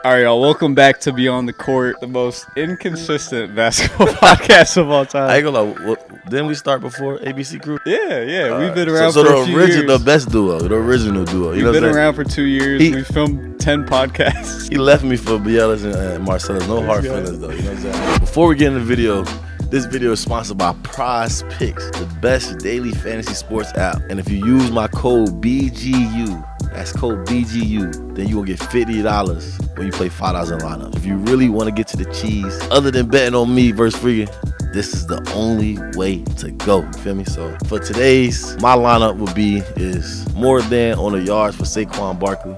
All right, y'all. Welcome back to Beyond the Court, the most inconsistent basketball podcast of all time. I ain't gonna lie. Didn't we start before ABC Crew? Yeah. We've been around for a few years. years. The best duo, the original duo. We've been around for 2 years. We've filmed 10 podcasts. He left me for Bielis and Marcellus. No hard feelings though. You know what I'm saying? Before we get in the video, this video is sponsored by Prize Picks, the best daily fantasy sports app. And if you use my code BGU, that's code BGU, then you will get $50 when you play $5 in lineup. If you really want to get to the cheese, other than betting on me versus Friga, this is the only way to go. You feel me? So for today's, my lineup is more than on the yards for Saquon Barkley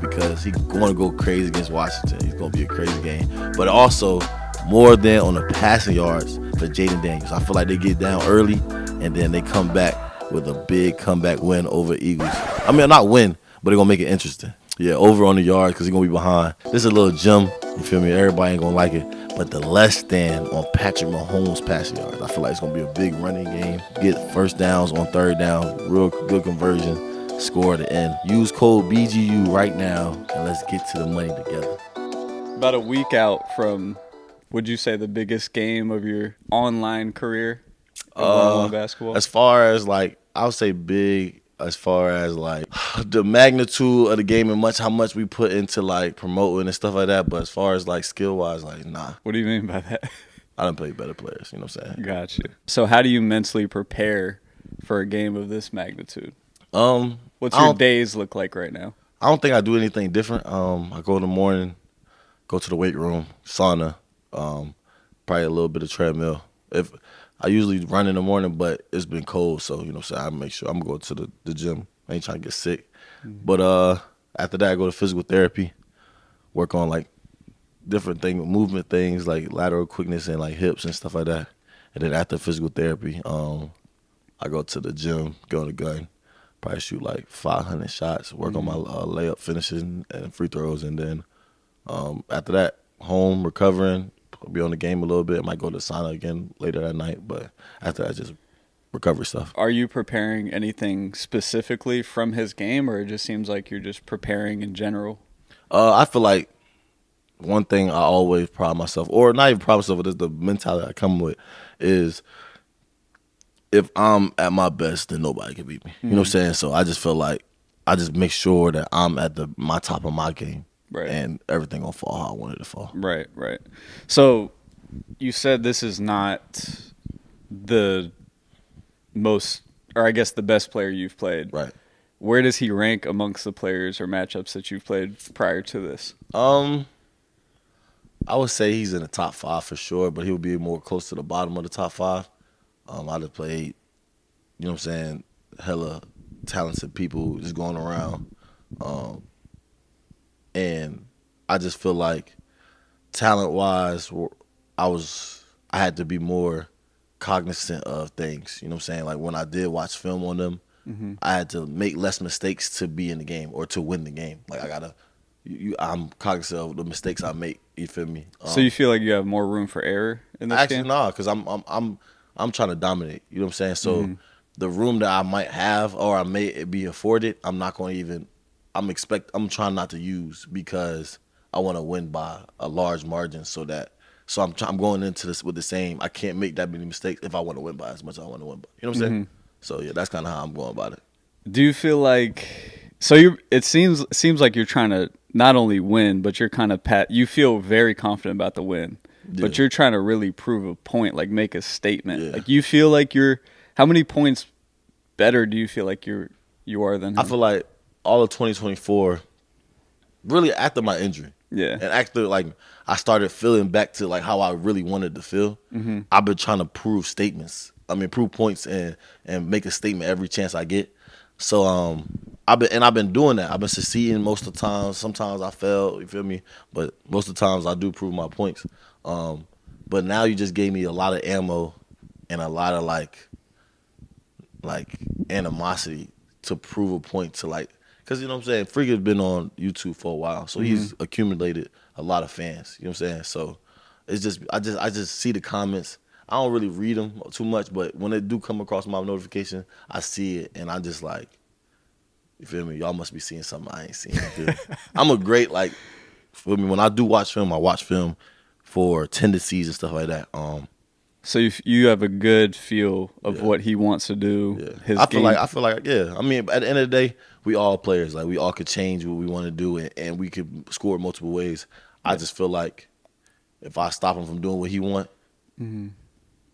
because he's going to go crazy against Washington. He's going to be a crazy game. But also more than on the passing yards for Jaden Daniels. I feel like they get down early and then they come back with a big comeback win over Eagles. I mean, not win, but they're going to make it interesting. Yeah, over on the yard because he's going to be behind. This is a little gem. You feel me? Everybody ain't going to like it. But the less than on Patrick Mahomes' passing yards. I feel like it's going to be a big running game. Get first downs on third down. Real good conversion. Score at the end. Use code BGU right now, and let's get to the money together. About a week out from, would you say, the biggest game of your online career of basketball? As far as, like, I would say big as far as, like, the magnitude of the game and how much we put into, like, promoting and stuff like that. But as far as, like, skill-wise, like, nah. What do you mean by that? I done play better players, you know what I'm saying? Gotcha. So how do you mentally prepare for a game of this magnitude? What's your days look like right now? I don't think I do anything different. I go in the morning, go to the weight room, sauna, probably a little bit of treadmill. If I usually run in the morning, but it's been cold, so, you know what I'm saying, I make sure I'm going to the gym. I ain't trying to get sick. Mm-hmm. But after that, I go to physical therapy, work on, like, different movement things, like lateral quickness and, like, hips and stuff like that. And then after physical therapy, I go to the gym, get on the gun, probably shoot, like, 500 shots, work on my layup finishes and free throws. And then after that, home, recovering, be on the game a little bit. Might go to sauna again later that night, but after that, just recovery stuff. Are you preparing anything specifically from his game, or it just seems like you're just preparing in general? I feel like one thing I always pride myself, or not even pride myself, but it's the mentality I come with, is if I'm at my best, then nobody can beat me. You know what I'm saying? So I just feel like I just make sure that I'm at my top of my game. Right. And everything gonna fall how I wanted it to fall. Right. So you said this is not the most, or I guess the best player you've played. Right. Where does he rank amongst the players or matchups that you've played prior to this? I would say he's in the top 5 for sure, but he'll be more close to the bottom of the top 5. I'd have played, you know what I'm saying, hella talented people just going around. And I just feel like talent-wise, I had to be more cognizant of things. You know what I'm saying? Like when I did watch film on them, I had to make less mistakes to be in the game or to win the game. Like I'm cognizant of the mistakes I make. You feel me? So you feel like you have more room for error in this game? Actually, no, because I'm trying to dominate. You know what I'm saying? So the room that I might have or I may be afforded, I'm not going to even. I'm trying not to use because I want to win by a large margin. So I'm going into this with the same. I can't make that many mistakes if I want to win by as much as I want to win by. You know what I'm saying? So yeah, that's kind of how I'm going about it. Do you feel like it seems like you're trying to not only win, but you're kind of you feel very confident about the win, but you're trying to really prove a point, like make a statement. Yeah. Like you feel like how many points better do you feel like you are than him? I feel like all of 2024, really after my injury. Yeah. And after, like, I started feeling back to, like, how I really wanted to feel. I've been trying to prove points and make a statement every chance I get. So, I've been doing that. I've been succeeding most of the time. Sometimes I fail, you feel me? But most of the times I do prove my points. But now you just gave me a lot of ammo and a lot of, like animosity to prove a point to, like, because, you know what I'm saying, Friga's been on YouTube for a while, so he's accumulated a lot of fans. You know what I'm saying? So it's just I just see the comments. I don't really read them too much, but when they do come across my notification, I see it, and I just like, you feel me? Y'all must be seeing something I ain't seen. I'm a great, like, feel me? When I do watch film, I watch film for tendencies and stuff like that. So you have a good feel of Yeah. what he wants to do. Yeah. His I feel game. like yeah. I mean, at the end of the day, we all players. Like we all could change what we want to do, and we could score multiple ways. I just feel like if I stop him from doing what he want,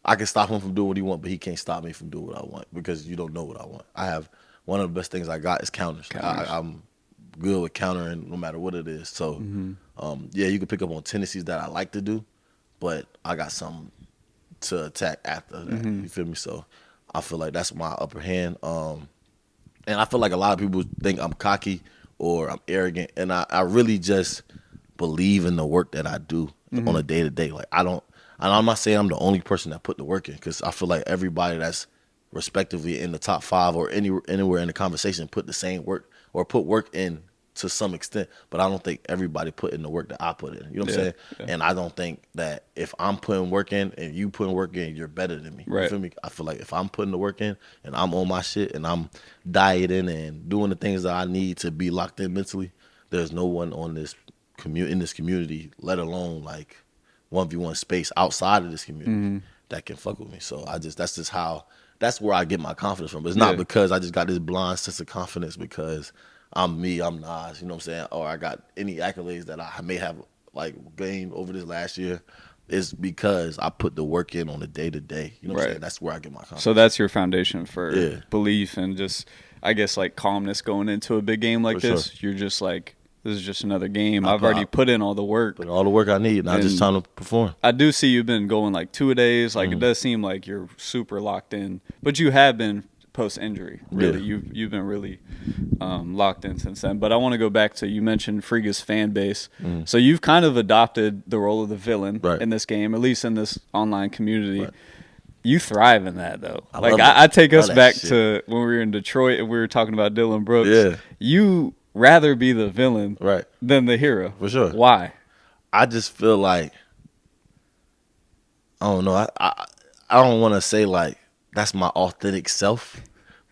I can stop him from doing what he want, but he can't stop me from doing what I want because you don't know what I want. I have one of the best things I got is counters. I'm good with countering no matter what it is. So, yeah, you can pick up on tendencies that I like to do, but I got something to attack after that. You feel me? So I feel like that's my upper hand. And I feel like a lot of people think I'm cocky or I'm arrogant, and I really just believe in the work that I do on a day to day. Like and I'm not saying I'm the only person that put the work in, because I feel like everybody that's respectively in the top 5 or anywhere in the conversation put the same work or put work in to some extent, but I don't think everybody put in the work that I put in. You know what I'm saying? Yeah. And I don't think that if I'm putting work in and you putting work in, you're better than me. Right. You feel me? I feel like if I'm putting the work in and I'm on my shit and I'm dieting and doing the things that I need to be locked in mentally, there's no one on this in this community, let alone like 1v1 space outside of this community that can fuck with me. So that's where I get my confidence from. It's not because I just got this blind sense of confidence because I'm me, I'm Nas, you know what I'm saying? Or I got any accolades that I may have like gained over this last year. It's because I put the work in on a day to day. You know what I'm saying? That's where I get my confidence. So that's your foundation for belief and just, I guess, like calmness going into a big game like this. Sure. You're just like, this is just another game. I've already put in all the work. Put all the work I need. Now just time to perform. I do see you've been going like 2 days. Like it does seem like you're super locked in, but you have been post-injury. Really, you've been really locked in since then. But I want to go back to, you mentioned Friga's fan base. So you've kind of adopted the role of the villain in this game, at least in this online community. Right. You thrive in that though. I take us back to when we were in Detroit and we were talking about Dylan Brooks. Yeah. You rather be the villain than the hero. For sure. Why? I just feel like, I don't know. I don't want to say like that's my authentic self,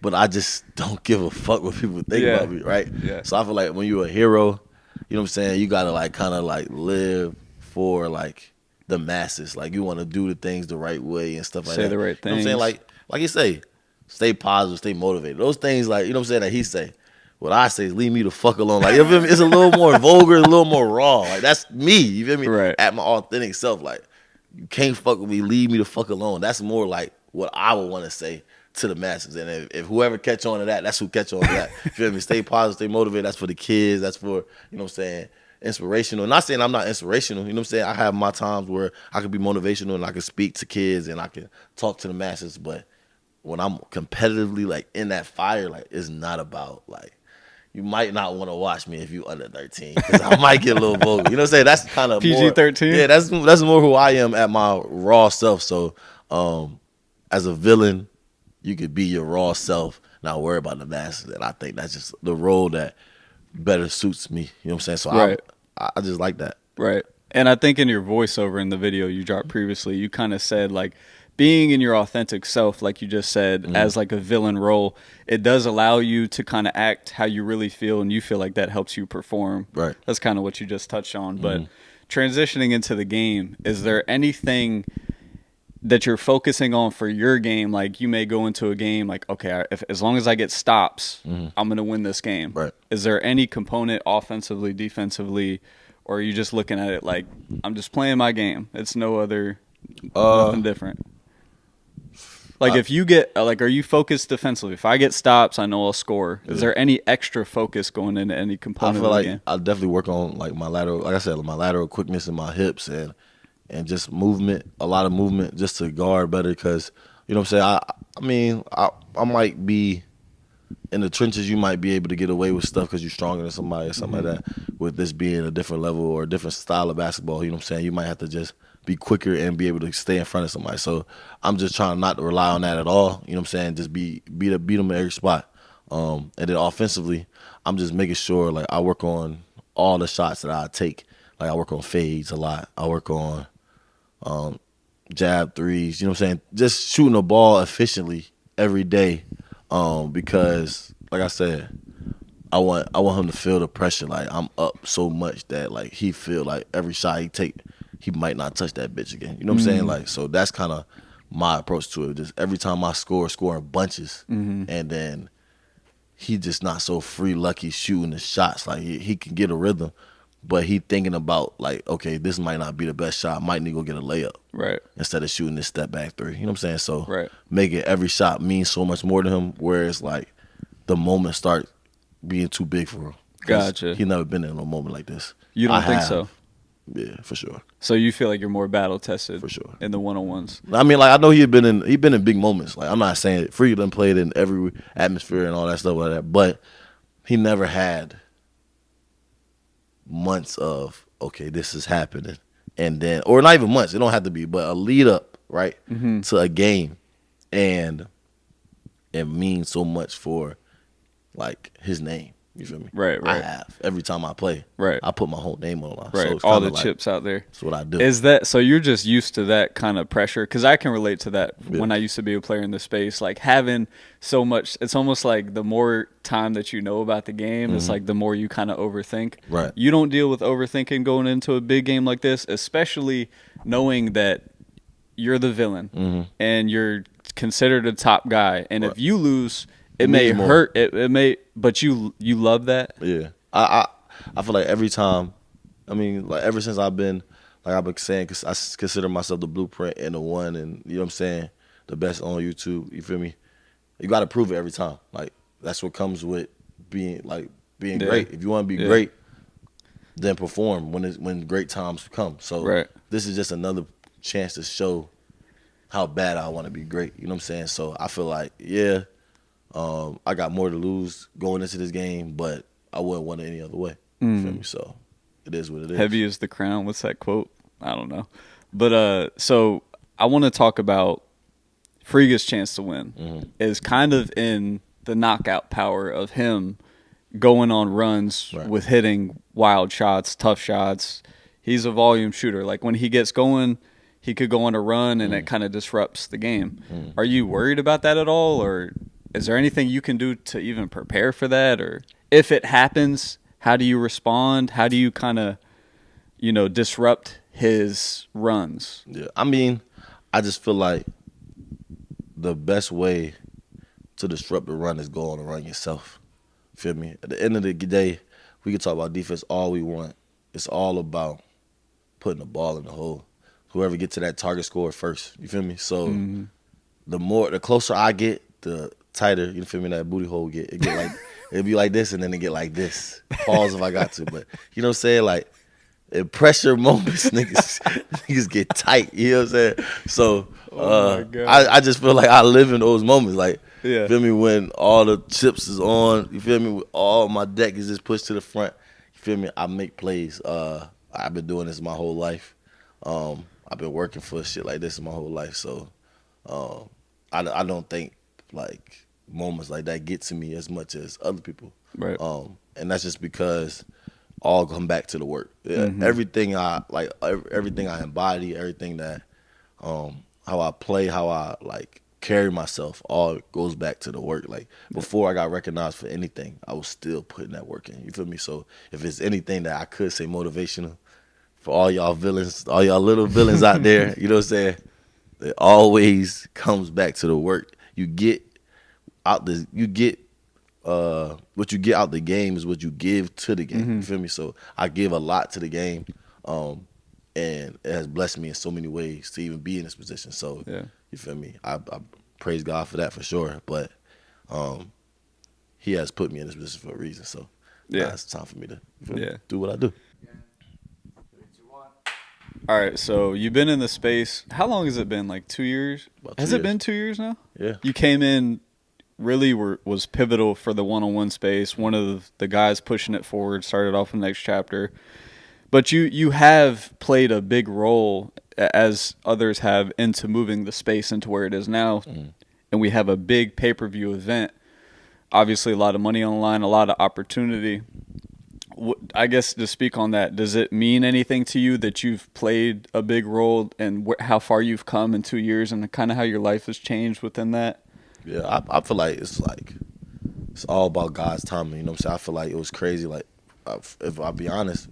but I just don't give a fuck what people think about me, right? Yeah. So I feel like when you're a hero, you know what I'm saying, you gotta like kind of like live for like the masses. Like you want to do the things the right way and stuff like that. Say the right things. You know what I'm saying? Like you say, stay positive, stay motivated. Those things, like, you know what I'm saying, that he say. What I say is leave me the fuck alone. Like, you feel me? It's a little more vulgar, a little more raw. Like, that's me. You feel me? Right. At my authentic self. Like, you can't fuck with me. Leave me the fuck alone. That's more like what I would want to say to the masses. And if whoever catch on to that, that's who catch on to that. You feel me? Stay positive, stay motivated. That's for the kids. That's for, you know what I'm saying, inspirational. Not saying I'm not inspirational. You know what I'm saying? I have my times where I can be motivational and I can speak to kids and I can talk to the masses. But when I'm competitively, like, in that fire, like, it's not about, like, you might not want to watch me if you under 13 because I might get a little vulgar. You know what I'm saying? That's kind of PG-13. Yeah, that's more who I am at my raw self. So, as a villain, you could be your raw self, not worry about the masses. And I think that's just the role that better suits me. You know what I'm saying? So I just like that. Right. And I think in your voiceover in the video you dropped previously, you kind of said like, being in your authentic self, like you just said, as like a villain role, it does allow you to kind of act how you really feel, and you feel like that helps you perform. Right. That's kind of what you just touched on. But transitioning into the game, is there anything that you're focusing on for your game? Like you may go into a game like, okay, as long as I get stops, I'm going to win this game. Right. Is there any component offensively, defensively, or are you just looking at it like, I'm just playing my game? It's no other, nothing different. Like if you get, like, are you focused defensively? If I get stops, I know I'll score. Is there any extra focus going into any component of the game? I definitely work on like my lateral, like I said, my lateral quickness in my hips and just movement, a lot of movement just to guard better because, you know what I'm saying, I mean, I might be in the trenches, you might be able to get away with stuff because you're stronger than somebody or something like that. With this being a different level or a different style of basketball, you know what I'm saying, you might have to just be quicker and be able to stay in front of somebody. So I'm just trying not to rely on that at all. You know what I'm saying? Just beat them at every spot. And then offensively, I'm just making sure like I work on all the shots that I take. Like I work on fades a lot. I work on jab threes. You know what I'm saying? Just shooting the ball efficiently every day. Because like I said, I want him to feel the pressure. Like I'm up so much that like he feel like every shot he take, he might not touch that bitch again. You know what I'm saying? Like so that's kind of my approach to it. Just every time I scoring bunches, and then he just not so free, lucky shooting the shots. Like he can get a rhythm, but he thinking about like, okay, this might not be the best shot. I might need to go get a layup, right? Instead of shooting this step back three. You know what I'm saying? So right. make it every shot mean so much more to him. Whereas like the moment start being too big for him. Gotcha. He never been in a moment like this. You don't think so? Yeah, for sure. So you feel like you're more battle tested for sure in the one-on-ones? I mean, like I know he been in big moments. Like I'm not saying Friga done played in every atmosphere and all that stuff like that, but he never had months of okay, this is happening, and then or not even months. It don't have to be, but a lead up right to a game, and it means so much for like his name. You feel me? Right. I have every time I play. Right. I put my whole name on the line. Right. So it's all the like, chips out there. That's what I do. Is that so? You're just used to that kind of pressure? Because I can relate to that when I used to be a player in the space. Like having so much, it's almost like the more time that you know about the game, it's like the more you kind of overthink. Right. You don't deal with overthinking going into a big game like this, especially knowing that you're the villain and you're considered a top guy. And if you lose, it may hurt. It may, but you love that. Yeah, I feel like every time. I mean, like ever since I've been saying, cause I consider myself the blueprint and the one, and you know what I'm saying, the best on YouTube. You feel me? You got to prove it every time. Like that's what comes with being great. If you want to be great, then perform when great times come. So this is just another chance to show how bad I want to be great. You know what I'm saying? So I feel like I got more to lose going into this game, but I wouldn't want it any other way. You feel me? So it is what it is. Heavy is the crown. What's that quote? I don't know. But so I want to talk about Friga's chance to win is kind of in the knockout power of him going on runs with hitting wild shots, tough shots. He's a volume shooter. Like when he gets going, he could go on a run and it kind of disrupts the game. Are you worried about that at all, or is there anything you can do to even prepare for that? Or if it happens, how do you respond? How do you kind of, disrupt his runs? Yeah, I mean, I just feel like the best way to disrupt the run is go on the run yourself. Feel me? At the end of the day, we can talk about defense all we want. It's all about putting the ball in the hole. Whoever get to that target score first. You feel me? So the closer I get, the tighter, you feel me, that booty hole get. It get like it'd be like this and then it get like this. Pause if I got to, but you know what I'm saying? Like in pressure moments, niggas get tight. You know what I'm saying? So I just feel like I live in those moments. Like feel me, when all the chips is on, you feel me, all my deck is just pushed to the front. You feel me? I make plays. I've been doing this my whole life. I've been working for shit like this my whole life. So I don't think like moments like that get to me as much as other people. Right. And that's just because all come back to the work. Everything I like, everything I embody, everything that how I play, how I like carry myself, all goes back to the work. Like before I got recognized for anything, I was still putting that work in. You feel me? So if it's anything that I could say motivational for all y'all villains, all y'all little villains out there, you know what I'm saying? It always comes back to the work. You get out what you get out the game is what you give to the game. You feel me? So I give a lot to the game, and it has blessed me in so many ways to even be in this position. So you feel me? I praise God for that for sure. But He has put me in this position for a reason. So it's time for me to do what I do. All right, so you've been in the space. How long has it been? Like 2 years? Has it been 2 years now? Yeah. You came in, really was pivotal for the one-on-one space. One of the guys pushing it forward, started off in the next chapter. But you have played a big role, as others have, into moving the space into where it is now. And we have a big pay-per-view event. Obviously, a lot of money on the line, a lot of opportunity. I guess to speak on that, does it mean anything to you that you've played a big role and how far you've come in 2 years and kind of how your life has changed within that? Yeah, I feel like it's like it's all about God's timing. You know what I'm saying? I feel like it was crazy. Like, if I'll be honest,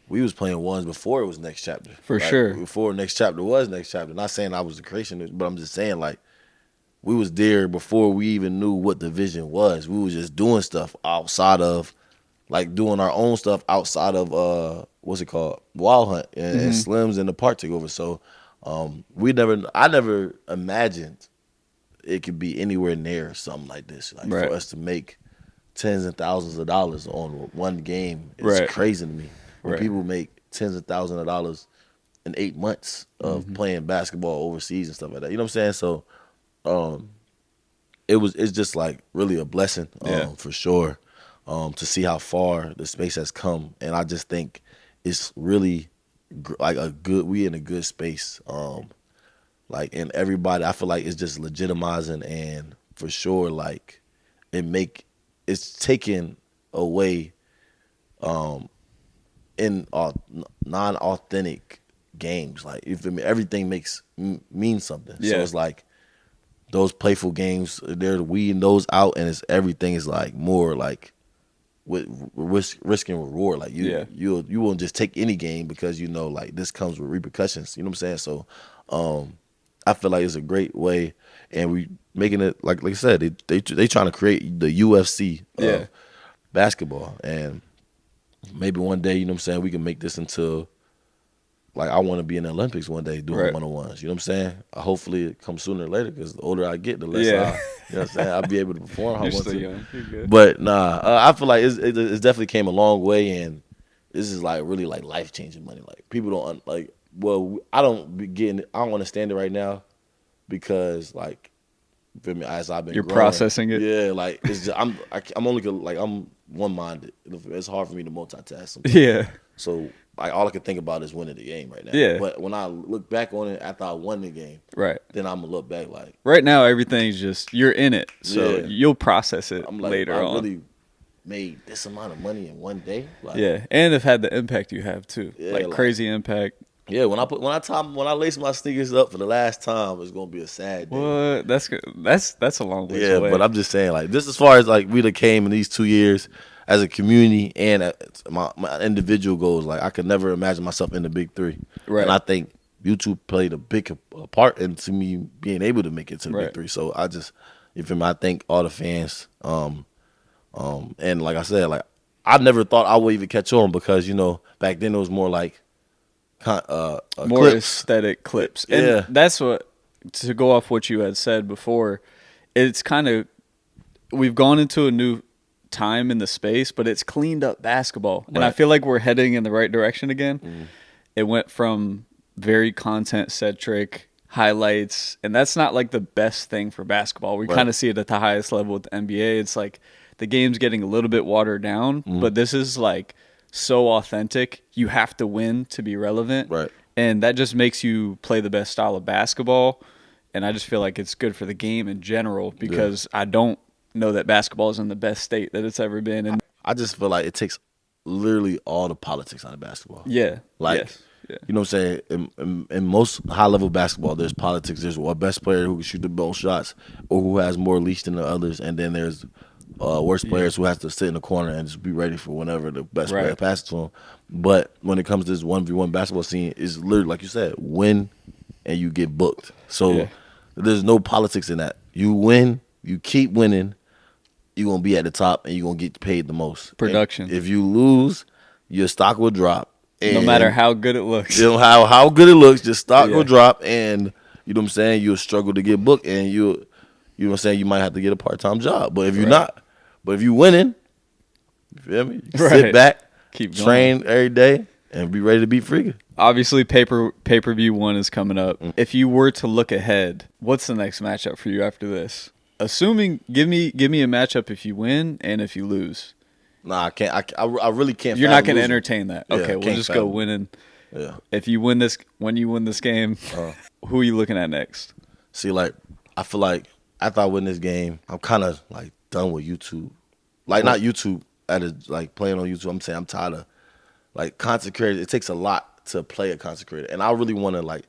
we was playing ones before it was next chapter. For Like, sure. before next chapter was next chapter. Not saying I was the creationist, but I'm just saying like we was there before we even knew what the vision was. We was just doing stuff outside of like doing our own stuff outside of what's it called? Wild Hunt and Slims and the Park took over. So I never imagined it could be anywhere near something like this. Like Right. for us to make tens and thousands of dollars on one game is Right. crazy to me. When Right. people make tens of thousands of dollars in 8 months of playing basketball overseas and stuff like that. You know what I'm saying? So it's just like really a blessing, Yeah. for sure, to see how far the space has come, and I just think it's really like we in a good space, and everybody, I feel like it's just legitimizing, and for sure, like it's taking away, in non-authentic games, like if everything means something, so Yeah. it's like. Those playful games, they're weeding those out, and everything is like more like with risk and reward. Like you won't just take any game because you know like this comes with repercussions. You know what I'm saying? So, I feel like it's a great way, and we making it like I said, they trying to create the UFC Yeah. of basketball, and maybe one day, you know what I'm saying, we can make this into. Like, I want to be in the Olympics one day doing Right. one-on-ones. You know what I'm saying? Hopefully it comes sooner or later because the older I get, the less Yeah. you know what I'm saying? I'll be able to perform how I You're want still to. young. You're good. But, nah, I feel like it definitely came a long way, and this is, like, really, like, life-changing money. Like, people don't, I don't understand it right now because, like, you feel me, as I've been You're growing. processing it. Yeah, like, it's just, I'm only, like, I'm one-minded. It's hard for me to multitask sometimes. Yeah. So like all I can think about is winning the game right now. Yeah. But when I look back on it after I won the game, Right. then I'm gonna look back like Right now, everything's just you're in it, so Yeah. you'll process it I'm like later I on. really made this amount of money in one day. Like, Yeah, and have had the impact you have too, Yeah, like like- crazy impact. Yeah, when I lace my sneakers up for the last time, it's gonna be a sad day. What? That's good. That's a long ways Yeah, away. but I'm just saying, like, just as far as like we done came in these 2 years as a community and my individual goals, like I could never imagine myself in the big three. Right. And I think YouTube played a big part into me being able to make it to the Right. big three. So you feel me? I thank all the fans. And like I said, like I never thought I would even catch on because back then it was more like More clips. aesthetic clips, and Yeah. that's what, to go off what you had said before. It's kind of, we've gone into a new time in the space, but it's cleaned up basketball, and I Right. feel like we're heading in the right direction again. It went from very content centric highlights, and that's not like the best thing for basketball. We Right. kind of see it at the highest level with the NBA. It's like the game's getting a little bit watered down, but this is like so authentic. You have to win to be relevant, Right. and that just makes you play the best style of basketball. And I just feel like it's good for the game in general because I don't know that basketball is in the best state that it's ever been. And I just feel like it takes literally all the politics out of basketball. yeah, Like, yes, yeah. you know what I'm saying? In most high level basketball, there's politics. There's a best player who can shoot the most shots or who has more leash than the others. And then there's worst players who has to sit in the corner and just be ready for whenever the best player Right. passes to him. But when it comes to this 1v1 basketball scene, it's literally, like you said, win and you get booked. So Yeah. there's no politics in that. You win, you keep winning, you're going to be at the top and you're going to get paid the most. Production. And if you lose, your stock will drop. No And matter how good it looks. you know how good it looks, your stock Yeah. will drop, and you know what I'm saying, you'll struggle to get booked, and you know what I'm saying, you might have to get a part-time job. But if you're not, but if you winning, you feel me? You can Right. sit back, Keep going. train every day, and be ready to beat Friga. Obviously, pay-per-view one is coming up. Mm. If you were to look ahead, what's the next matchup for you after this? Assuming, give me a matchup if you win and if you lose. Nah, I can't. I really can't. You're not fathom going to losing. entertain that. Yeah, Okay, we'll can't just go fathom. winning. Yeah. If you win this, when you win this game, who are you looking at next? See, like, I feel like after I win this game, I'm kind of like done with YouTube. Like, not YouTube, like playing on YouTube. I'm saying I'm tired of like consecrated. It takes a lot to play a consecrated, and I really want to like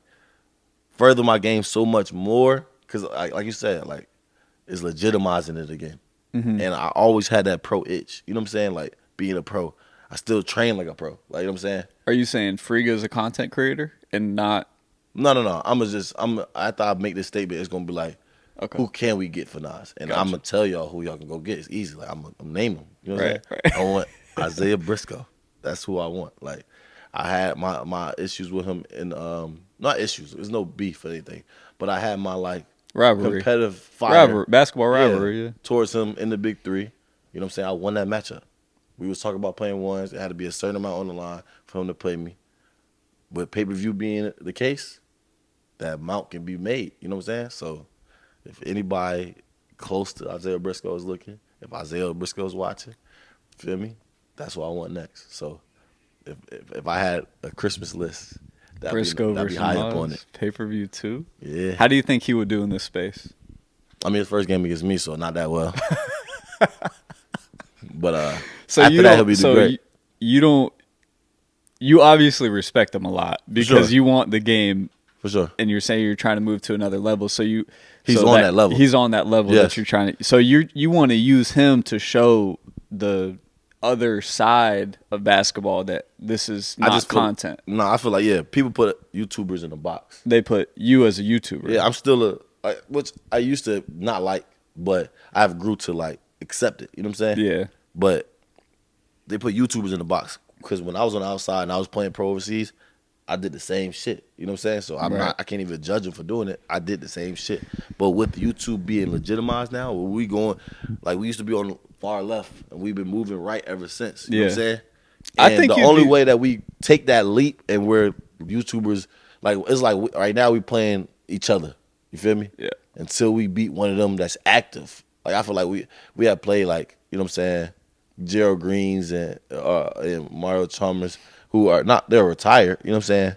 further my game so much more because, like you said, like it's legitimizing it again. and I always had that pro itch. You know what I'm saying? Like being a pro, I still train like a pro. Like you know what I'm saying? Are you saying Friga is a content creator and not? No. After I make this statement, it's gonna be like, Okay. who can we get for Nas? And Gotcha. I'm gonna tell y'all who y'all can go get. It's easy. Like I'm gonna name them. You know what I'm saying? Right. I want Isaiah Briscoe. That's who I want. Like I had my issues with him, and not issues. There's no beef or anything, but I had my like Rivalry. competitive fire, basketball rivalry. Yeah. towards him in the Big Three. You know what I'm saying? I won that matchup. We was talking about playing ones. It had to be a certain amount on the line for him to play me. With pay-per-view being the case, that amount can be made. You know what I'm saying? So if anybody close to Isaiah Briscoe is looking, if Isaiah Briscoe is watching, feel me? That's what I want next. So if I had a Christmas list, Briscoe that'd be versus high up on it. Pay-per-view too. Yeah. How do you think he would do in this space? I mean, his first game against me, so not that well. But So after that, he'll be great. You don't. You obviously respect him a lot because sure. you want the game, For sure. and you're saying you're trying to move to another level. So He's on that level. He's on that level Yes. that you're trying to. So you want to use him to show the other side of basketball that this is not content. I feel like people put YouTubers in a box. They put you as a YouTuber. Yeah, I'm still which I used to not like, but I've grew to like accept it. You know what I'm saying? Yeah. But they put YouTubers in the box because when I was on the outside and I was playing pro overseas, I did the same shit. You know what I'm saying? So I can't even judge them for doing it. I did the same shit. But with YouTube being legitimized now, where we going, like we used to be on the far left and we've been moving right ever since. You know what I'm saying? And I think the only way that we take that leap and we're YouTubers, like it's like right now we playing each other. You feel me? Yeah. Until we beat one of them that's active. Like I feel like we have played like, you know what I'm saying, Gerald Greens and Mario Chalmers, who are they're retired, you know what I'm saying?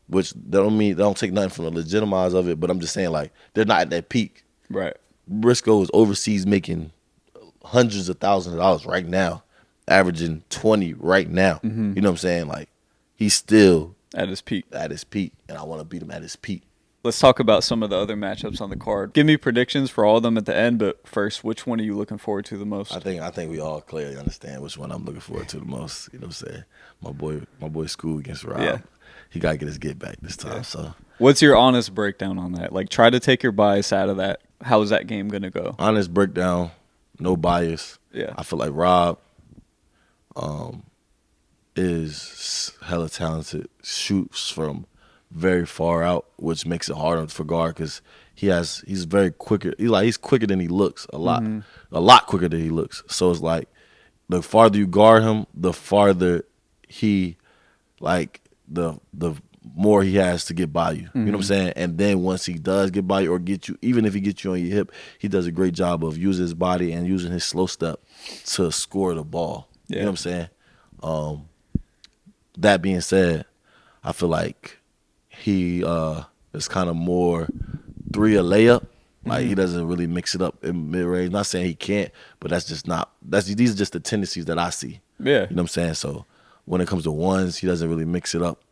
Which they don't take nothing from the legitimize of it, but I'm just saying like they're not at that peak. Right. Briscoe is overseas making hundreds of thousands of dollars right now, averaging 20 right now. Mm-hmm. You know what I'm saying? Like he's still At his peak. and I want to beat him at his peak. Let's talk about some of the other matchups on the card. Give me predictions for all of them at the end, but first, which one are you looking forward to the most? I think we all clearly understand which one I'm looking forward to the most. You know what I'm saying? My boy School against Rob. Yeah. He gotta get his get back this time. Yeah. So what's your honest breakdown on that? Like try to take your bias out of that. How is that game gonna go? Honest breakdown, no bias. Yeah. I feel like Rob is hella talented, shoots from very far out, which makes it harder for guard because he's very quicker. He's quicker than he looks a lot quicker than he looks. So it's like the farther you guard him, the farther he the more he has to get by you. You know what I'm saying? And then once he does get by you or get you, even if he gets you on your hip, he does a great job of using his body and using his slow step to score the ball. Yeah. You know what I'm saying? That being said, I feel like he is kind of more three a layup. Like he doesn't really mix it up in mid range. Not saying he can't, but these are just the tendencies that I see. Yeah. You know what I'm saying? So when it comes to ones, he doesn't really mix it up.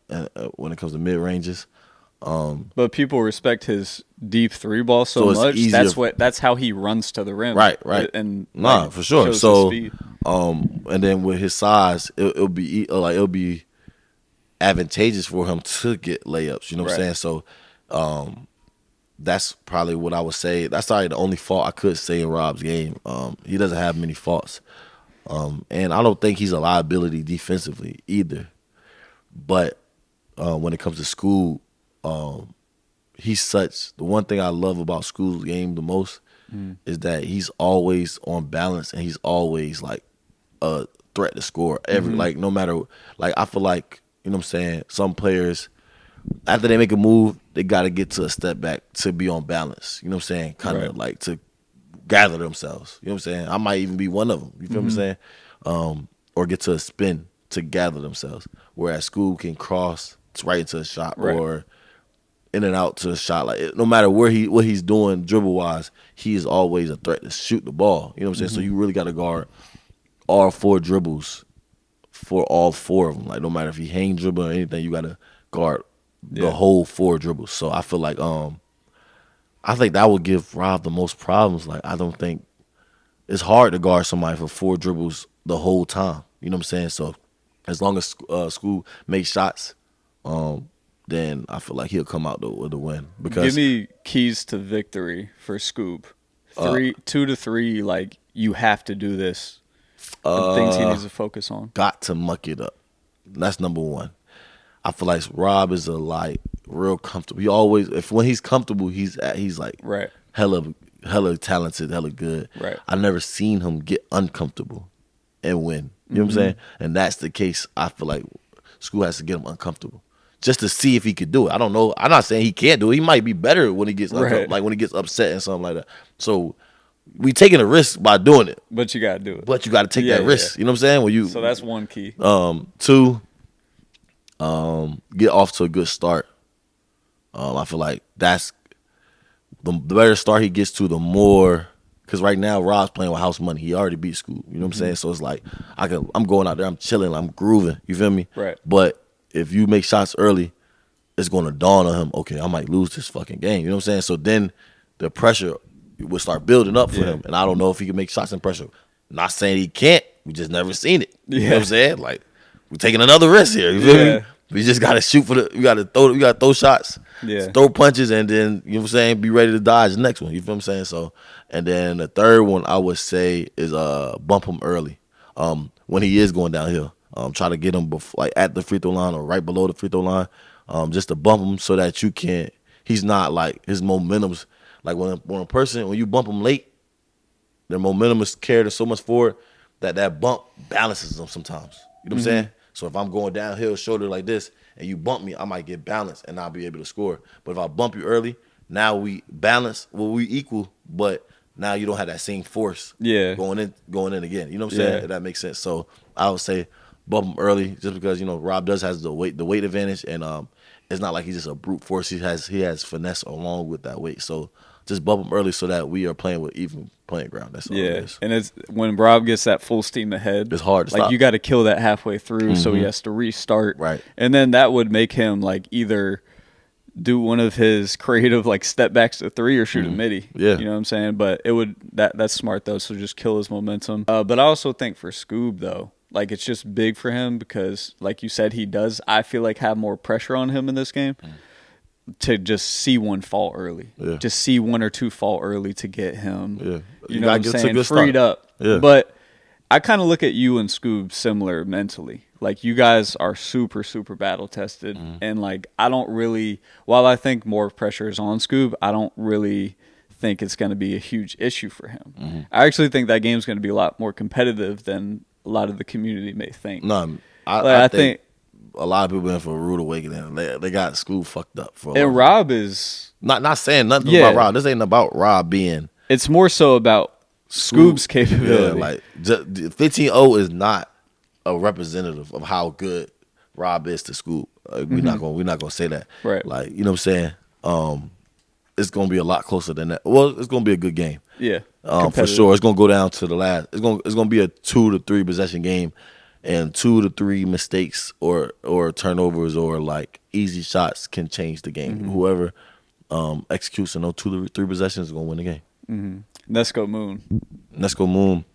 When it comes to mid ranges, but people respect his deep three ball so much. That's how he runs to the rim. Right. And for sure. So and then with his size, it'll be advantageous for him to get layups. You know what I'm saying? So that's probably what I would say. That's probably the only fault I could say in Rob's game. He doesn't have many faults. And I don't think he's a liability defensively either. But when it comes to School, the one thing I love about School's game the most is that he's always on balance and he's always like a threat to score. No matter, like I feel like, you know what I'm saying, some players, after they make a move, they got to get to a step back to be on balance. You know what I'm saying? Kind of like to gather themselves. You know what I'm saying? I might even be one of them. You feel what I'm saying? Or get to a spin to gather themselves. Whereas School can cross right into a shot or in and out to a shot. Like no matter what he's doing dribble wise, he is always a threat to shoot the ball. You know what I'm saying? So you really got to guard all four dribbles for all four of them. Like no matter if he hang dribble or anything, you got to guard the whole four dribbles. So I feel like I think that would give Rob the most problems. Like I don't think it's hard to guard somebody for 4 dribbles the whole time. You know what I'm saying? So as long as Scoob makes shots, then I feel like he'll come out with the win. Because give me keys to victory for Scoob. 2 to 3, like you have to do this. And things he needs to focus on. Got to muck it up. That's number one. I feel like Rob is real comfortable. He always, when he's comfortable, he's like right. hella talented, hella good. Right. I never seen him get uncomfortable and win. You know what I'm saying? And that's the case. I feel like Scoob has to get him uncomfortable just to see if he could do it. I don't know. I'm not saying he can't do it. He might be better when he gets like when he gets upset and something like that. So we taking a risk by doing it. But you gotta do it. But you gotta take that risk. You know what I'm saying? So that's one key. 2, get off to a good start. I feel like that's the better start he gets to, the more. Because right now Rob's playing with house money. He already beat Scoob. You know what I'm saying? So it's like I'm going out there, I'm chilling, I'm grooving. You feel me? Right. But if you make shots early, it's going to dawn on him. Okay, I might lose this fucking game. You know what I'm saying? So then the pressure will start building up for him, and I don't know if he can make shots in pressure. Not saying he can't. We just never seen it. You know what I'm saying? Like we're taking another risk here. You feel me? We just gotta shoot for we gotta throw shots, throw punches, and then you know what I'm saying, be ready to dodge the next one. You feel what I'm saying? So, and then the third one I would say is bump him early. When he is going downhill, try to get him like at the free throw line or right below the free throw line, just to bump him so that you can't. He's not like his momentum's like when you bump him late, their momentum is carried so much forward that bump balances them sometimes. You know what I'm saying? So if I'm going downhill shoulder like this and you bump me, I might get balanced and not be able to score. But if I bump you early, now we balance, we equal, but now you don't have that same force going in again. You know what I'm saying? If that makes sense. So I would say bump him early just because, you know, Rob does has the weight advantage, and it's not like he's just a brute force. He has finesse along with that weight. So just bump him early so that we are playing with even playing ground. That's all it is. And it's when Rob gets that full steam ahead, it's hard to like stop. You got to kill that halfway through, so he has to restart. Right. And then that would make him like either do one of his creative like step backs to 3 or shoot a midi. Yeah. You know what I'm saying? But it would that's smart though, so just kill his momentum. But I also think for Scoob though, like it's just big for him because like you said, he does, I feel like, have more pressure on him in this game. To just see one fall early, just see 1 or 2 fall early to get him, you know what I'm saying, freed up. But I kind of look at you and Scoob similar mentally. Like you guys are super, super battle tested, and like I don't really. While I think more pressure is on Scoob, I don't really think it's going to be a huge issue for him. I actually think that game's going to be a lot more competitive than a lot of the community may think. No, I think a lot of people in for a rude awakening. They got Scoob fucked up for. And Rob is not saying nothing about Rob. This ain't about Rob being. It's more so about Scoob's capability. Yeah, like 15-0 is not a representative of how good Rob is to Scoob. We're not gonna say that. Right. Like, you know what I'm saying? It's gonna be a lot closer than that. Well, it's gonna be a good game. Yeah. For sure. It's gonna go down to the last. It's gonna be a 2 to 3 possession game. And 2 to 3 mistakes or turnovers or like easy shots can change the game. Whoever executes in those 2 to 3 possessions is gonna win the game. Let's go Moon. Let's go Moon.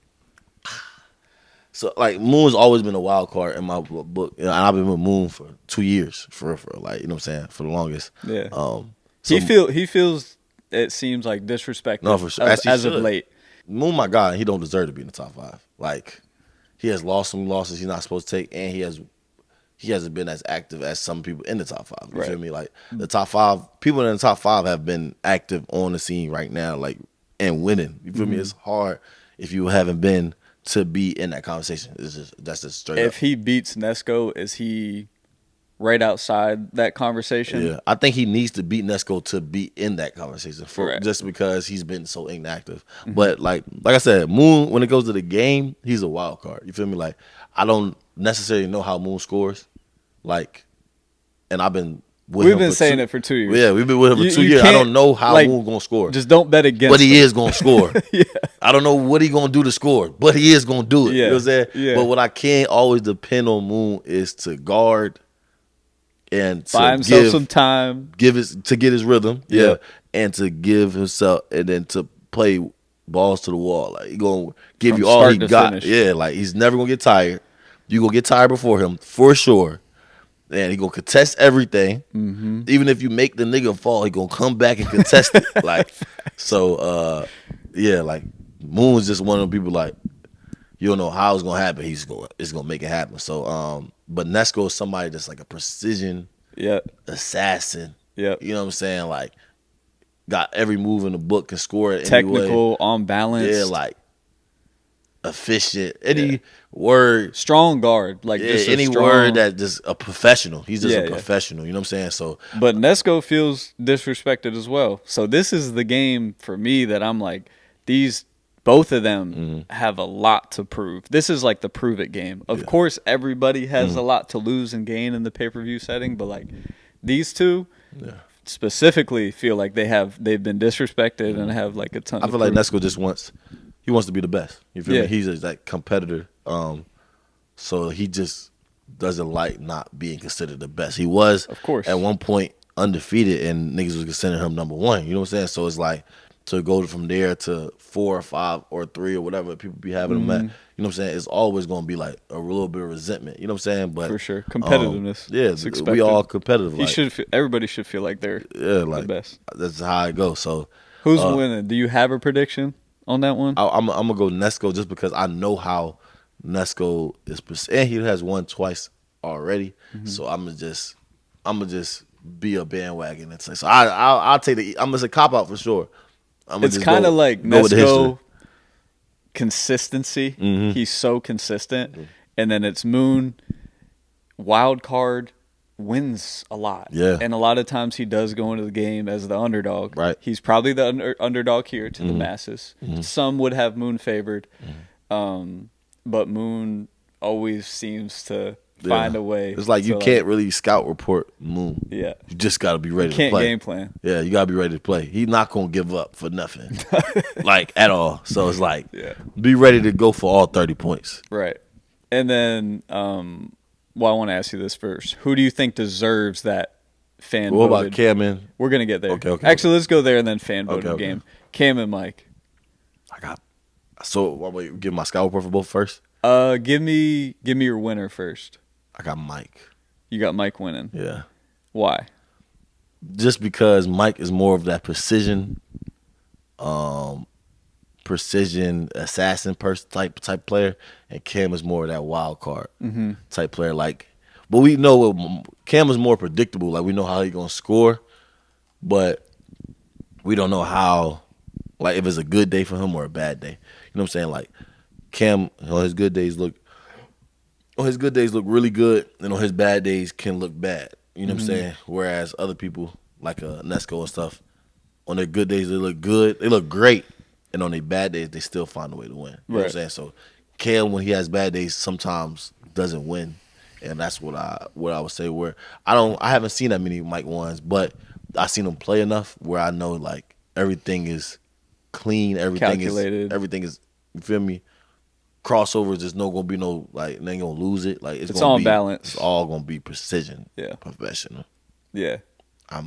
So like Moon's always been a wild card in my book, and I've been with Moon for 2 years for like, you know what I'm saying, for the longest. Yeah. So he feels it seems like disrespected. No, for sure. as of late. Moon, my guy, he don't deserve to be in the top 5. Like. He has lost some losses he's not supposed to take, and he hasn't been as active as some people in the top 5. You feel me? Like the top 5 people in the top 5 have been active on the scene right now, like and winning. You feel me? It's hard if you haven't been to be in that conversation. That's just straight up. If he beats Nesco, is he right outside that conversation? Yeah, I think he needs to beat Nesco to be in that conversation just because he's been so inactive. But like I said, Moon, when it goes to the game, he's a wild card. You feel me? Like I don't necessarily know how Moon scores. Like, and we've been saying it for 2 years. Yeah, we've been with him for 2 years. I don't know how Moon gonna score. Just don't bet against but he him. is gonna score. I don't know what he gonna do to score, but he is gonna do it. You know what I'm saying? Yeah. But what I can't always depend on Moon is to guard and buy himself some time, to get his rhythm, and to give himself, and then to play balls to the wall. Like he gonna give From you all he start to got. finish. Yeah, like he's never gonna get tired. You gonna get tired before him for sure. And he gonna contest everything. Mm-hmm. Even if you make the nigga fall, he gonna come back and contest it. Like so, yeah. Like Moon's just one of the people like you don't know how it's gonna happen. It's gonna make it happen. So, but Nesco is somebody that's like a precision Yep. assassin. Yep. You know what I'm saying? Like got every move in the book, can score it Technical, anyway. on balance. Yeah, like efficient. Any word, strong guard. Like just any strong, word that just a professional. He's just Yeah, a yeah. professional. You know what I'm saying? So, But Nesco feels disrespected as well. So this is the game for me that I'm like, both of them have a lot to prove. This is like the prove it game. Of course, everybody has a lot to lose and gain in the pay-per-view setting, but like these two specifically feel like they've been disrespected and have like a ton. I feel like Nesco just wants to be the best. You feel Yeah. me? He's that competitor. So he just doesn't like not being considered the best. He was, Of course. at one point undefeated, and niggas was considering him number one. You know what I'm saying? So it's like to go from there to 4 or 5 or 3 or whatever people be having him at. You know what I'm saying? It's always gonna be like a little bit of resentment. You know what I'm saying? But For sure. Competitiveness. It's yeah, expected. we all competitive. Like, Everybody should feel like they're like the best. that's how it goes. So Who's winning? Do you have a prediction on that one? I'm gonna go Nesco just because I know how Nesco is, and he has won twice already. So I'm gonna just be a bandwagon and say. So I'll take I'm gonna say cop out for sure. It's kind of like go with the history. Nesco consistency. He's so consistent, and then it's Moon wild card wins a lot. Yeah. And a lot of times he does go into the game as the underdog. Right. He's probably the underdog here to the masses. Some would have Moon favored, but Moon always seems to find a way. It's like you can't really scout report Moon. Yeah. You just gotta be ready to Can't play. game plan. Yeah, you gotta be ready to play. He's not gonna give up for nothing, like at all. So it's like, be ready to go for all 30 points. Right. And then, well, I want to ask you this first. Who do you think deserves that fan What voted? about Cam and We're gonna get there. Okay. Actually, let's go there and then fan voted Okay. game. Cam and Mike. I got? So wait, give my scout report for both first. Give me your winner first. I got Mike. You got Mike winning. Yeah. Why? Just because Mike is more of that precision assassin type player, and Cam is more of that wild card type player. Like, but we know Cam is more predictable. Like, we know how he's gonna score, but we don't know how. Like, if it's a good day for him or a bad day. You know what I'm saying? Like, Cam on his good days look really good, and on his bad days can look bad. You know what I'm saying? Whereas other people like Nesco and stuff, on their good days they look good, they look great, and on their bad days they still find a way to win. You know what I'm saying? So Cam, when he has bad days, sometimes doesn't win, and that's what I would say. Where I haven't seen that many Mike ones, but I seen him play enough where I know like everything is clean, Calculated. everything is. You feel me? Crossovers, there's no gonna be no like they ain't gonna lose it. Like it's It's gonna all be balance. It's all gonna be precision. Yeah. Professional. Yeah.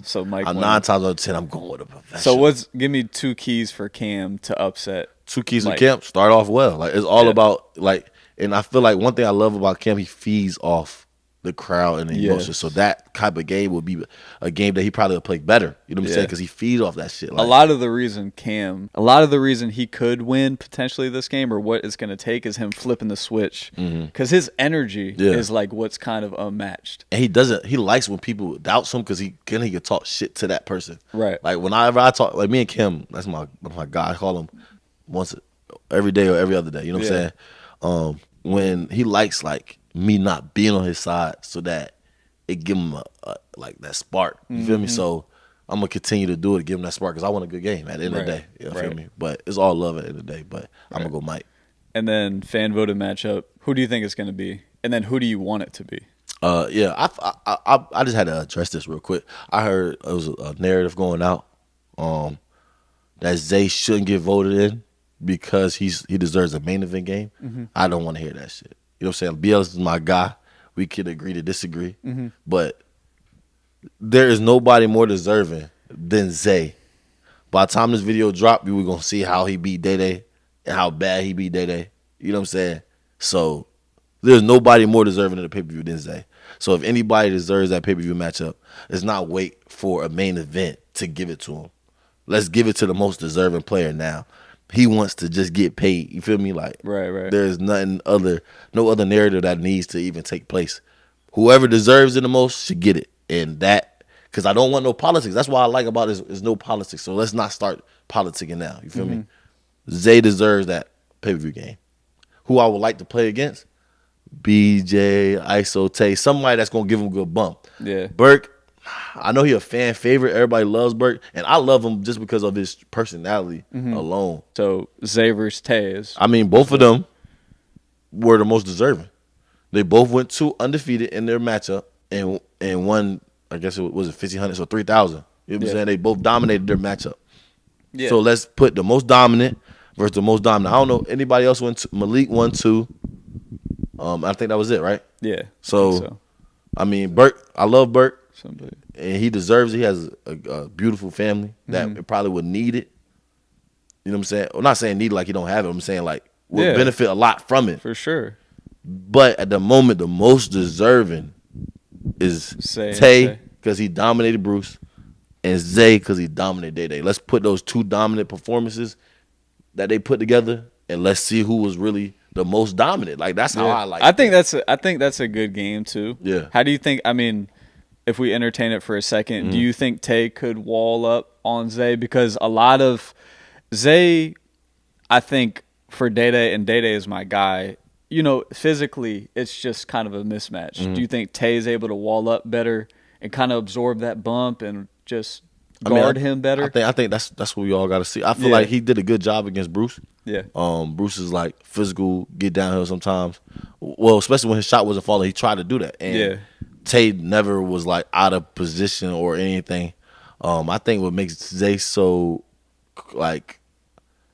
So Mike. I'm winning. 9 times out of 10. I'm going with a professional. So give me 2 keys for Cam to upset. 2 keys Mike. to Cam. Start off well. Like it's all about like, and I feel like one thing I love about Cam, he feeds off the crowd and the emotion. So that type of game would be a game that he probably would play better. You know what I'm saying? Because he feeds off that shit. Like, a lot of the reason he could win potentially this game, or what it's going to take, is him flipping the switch. Because his energy is like what's kind of unmatched. And he likes when people doubt him because he can talk shit to that person. Right. Like whenever I talk, like me and Kim, that's my guy. I call him once every day or every other day. You know what I'm saying? When he likes like me not being on his side, so that it give him like that spark. You feel me? So I'm gonna continue to do it, give him that spark, because I want a good game at the end of the day. You feel me? But it's all love at the end of the day. But I'm gonna go Mike. And then fan voted matchup. Who do you think it's going to be? And then who do you want it to be? I just had to address this real quick. I heard it was a narrative going out that Zay shouldn't get voted in because he deserves a main event game. I don't want to hear that shit. You know what I'm saying? BLS is my guy. We could agree to disagree. But there is nobody more deserving than Zay By the time this video drop, we were gonna see how he beat Day Day and how bad he beat Day Day. You know what I'm saying? So there's nobody more deserving of the pay-per-view than Zay. So if anybody deserves that pay-per-view matchup, let's not wait for a main event to give it to him. Let's give it to the most deserving player now. He wants to just get paid. You feel me? Like, right. There's no other narrative that needs to even take place. Whoever deserves it the most should get it. And that, because I don't want no politics. That's why I like about this is no politics. So let's not start politicking now. You feel me? Zay deserves that pay-per-view game. Who I would like to play against? BJ, ISO, Tay, somebody that's gonna give him a good bump. Yeah. Burke, I know he a fan favorite. Everybody loves Burke, and I love him just because of his personality alone. So Zay versus Tay is. I mean, both of them were the most deserving. They both went 2 undefeated in their matchup, and won. I guess it was 1,500, so 3,000. You know what I'm saying? They both dominated their matchup. Yeah. So let's put the most dominant versus the most dominant. I don't know anybody else went. Malik won 2. I think that was it, right? Yeah. So. I mean, Burke, I love Burke. Somebody. And he deserves it. He has a beautiful family that probably would need it. You know what I'm saying? I'm not saying need it like he don't have it. I'm saying like would benefit a lot from it. For sure. But at the moment, the most deserving is Tay because he dominated Bruce and Zay because he dominated Day Day. Let's put those 2 dominant performances that they put together and let's see who was really the most dominant. Like that's how I like I think that's a good game too. Yeah. How do you think, I mean, if we entertain it for a second, do you think Tay could wall up on Zay? Because a lot of Zay, I think for Day Day, and Day Day is my guy, you know, physically it's just kind of a mismatch. Do you think Tay is able to wall up better and kind of absorb that bump and just guard him better? I think that's what we all got to see. I feel like he did a good job against Bruce. Yeah. Bruce is like physical, get downhill sometimes. Well, especially when his shot wasn't falling, he tried to do that. And Tay never was like out of position or anything. I think what makes Zay so like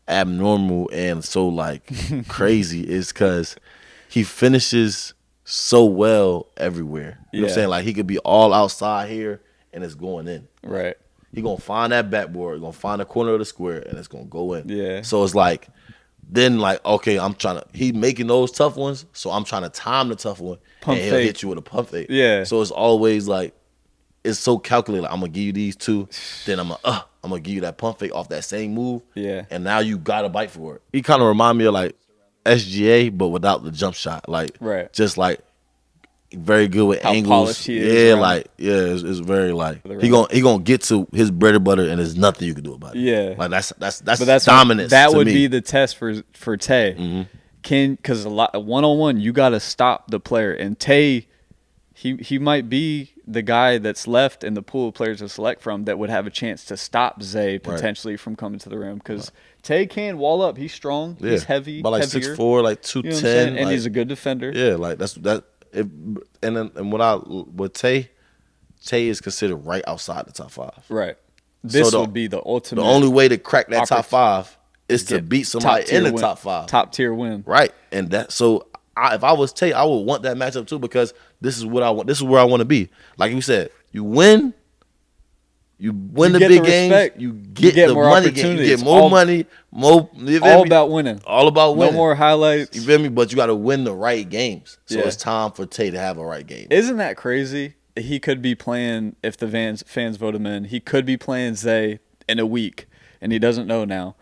abnormal and so like crazy is because he finishes so well everywhere. You know what I'm saying? Like he could be all outside here and it's going in. Right. He gonna find that backboard, gonna find the corner of the square, and it's gonna go in. Yeah. So it's like, then like, okay, he making those tough ones, so I'm trying to time the tough one, Pump and fake. he'll hit you with a pump fake. Yeah. So it's always like, it's so calculated. Like, I'm gonna give you these 2, then I'm gonna give you that pump fake off that same move. Yeah. And now you gotta bite for it. He kind of remind me of like SGA, but without the jump shot. Like, just like very good with how angles. Polished he is, it's very like he gonna get to his bread and butter, and there's nothing you can do about it. Yeah, like that's dominance. That would me. be the test for Tay. Because a lot 1-on-1, you got to stop the player, and Tay, he might be the guy that's left in the pool of players to select from that would have a chance to stop Zay potentially from coming to the rim because Tay can wall up. He's strong. He's heavy. But like heavier. 6'4", like 210, and like, he's a good defender. Yeah, like that. With Tay is considered right outside the top 5. Right. This would be the ultimate. The only way to crack that top 5 is to beat somebody in the top 5. Top tier win. Right. And that if I was Tay, I would want that matchup too because this is what I want. This is where I want to be. Like you said, you win the big games, you get the more money, you get more money, more. All about winning. All about winning. No more highlights. You feel me? But you got to win the right games. So it's time for Tay to have a right game. Isn't that crazy? He could be playing, if the fans vote him in, he could be playing Zay in a week, and he doesn't know now.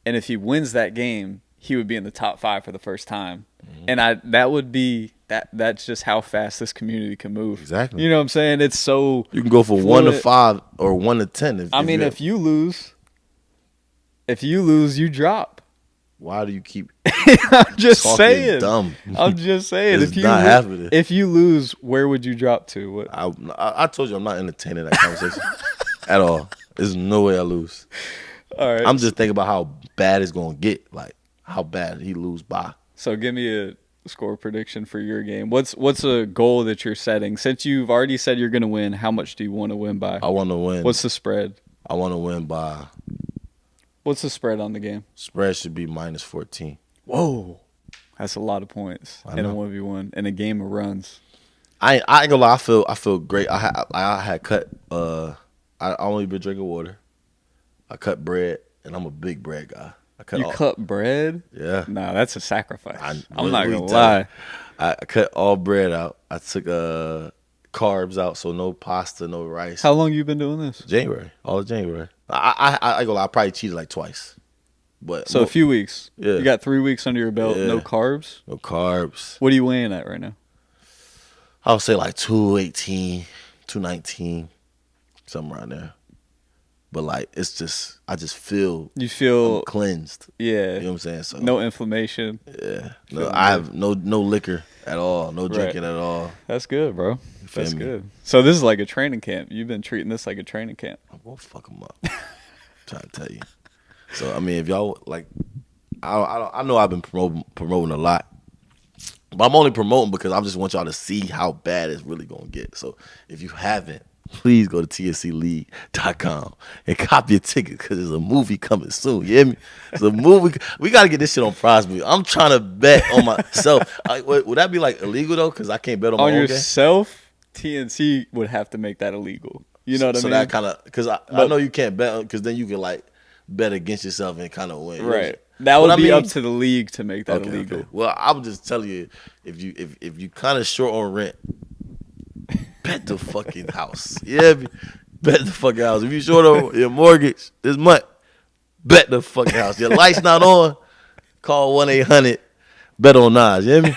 And if he wins that game, he would be in the top 5 for the first time. And that would be that's just how fast this community can move. Exactly. You know what I'm saying? It's so you can go for fluid. 1 to 5 or 1 to 10. If you lose, you drop. Why do you keep I'm just saying. Dumb? I'm just saying. It's not happening. If you lose, where would you drop to? What? I told you I'm not entertaining that conversation at all. There's no way I lose. All right. I'm just thinking about how bad it's going to get. Like, how bad he lose by. So give me a score prediction for your game. What's a goal that you're setting? Since you've already said you're going to win, how much do you want to win by? I want to win. What's the spread? I want to win by. What's the spread on the game? Spread should be -14. Whoa. That's a lot of points in a 1v1 in a game of runs. I ain't gonna lie. I feel great. I had cut. I only been drinking water. I cut bread, and I'm a big bread guy. You cut bread? Yeah. Nah, that's a sacrifice. I'm not what gonna lie. I cut all bread out. I took carbs out, so no pasta, no rice. How long you been doing this? January, all of January. I go. I probably cheated like twice, but so a few weeks. Yeah, you got 3 weeks under your belt. Yeah. No carbs. No carbs. What are you weighing at right now? I would say like 218, 219, something around there. But like it's just, I just feel I'm cleansed. Yeah, you know what I'm saying. So no inflammation. Yeah, no, I have no liquor at all, no drinking at all. That's good, bro. That's good. So this is like a training camp. You've been treating this like a training camp. I'm gonna fuck them up. I'm trying to tell you. So I mean, if y'all like, I know I've been promoting a lot, but I'm only promoting because I just want y'all to see how bad it's really gonna get. So if you haven't, please go to tscleague.com and copy a ticket because there's a movie coming soon. You hear me? There's a movie. We got to get this shit on Prize Movie. I'm trying to bet on myself. Would that be like illegal though? Because I can't bet on my own yourself. TNC would have to make that illegal. You know what I mean? So that kind of, because I know you can't bet, because then you can like bet against yourself and kind of win. Right. That would be up to the league to make that illegal. Okay. Well, I would just tell you, if you kind of short on rent, bet the fucking house. Yeah, bet the fucking house. If you short on your mortgage this month, bet the fucking house. Your lights not on, call 1-800 bet on Nas. You hear me?